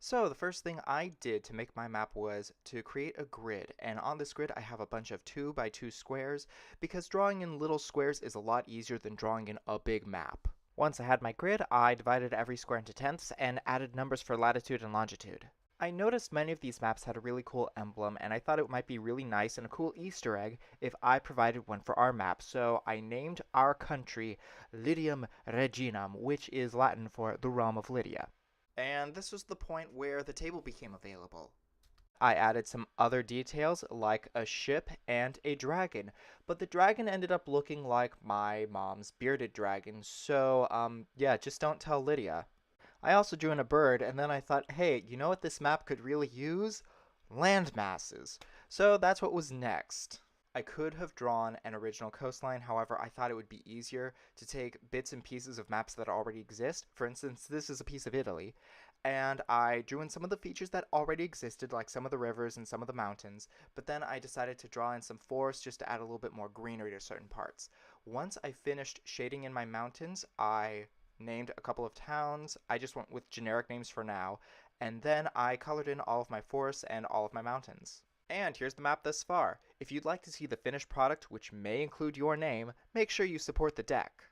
So the first thing I did to make my map was to create a grid, and on this grid I have a bunch of 2 by 2 squares because drawing in little squares is a lot easier than drawing in a big map. Once I had my grid, I divided every square into tenths and added numbers for latitude and longitude. I noticed many of these maps had a really cool emblem, and I thought it might be really nice and a cool Easter egg if I provided one for our map, so I named our country Lydium Reginam, which is Latin for the realm of Lydia. And this was the point where the table became available. I added some other details like a ship and a dragon, but the dragon ended up looking like my mom's bearded dragon, so yeah, just don't tell Lydia. I also drew in a bird, and then I thought, hey, you know what this map could really use? Land masses. So that's what was next. I could have drawn an original coastline, however, I thought it would be easier to take bits and pieces of maps that already exist. For instance, this is a piece of Italy, and I drew in some of the features that already existed, like some of the rivers and some of the mountains, but then I decided to draw in some forests just to add a little bit more greenery to certain parts. Once I finished shading in my mountains, I named a couple of towns. I just went with generic names for now, and then I colored in all of my forests and all of my mountains. And here's the map thus far. If you'd like to see the finished product, which may include your name, make sure you support the deck.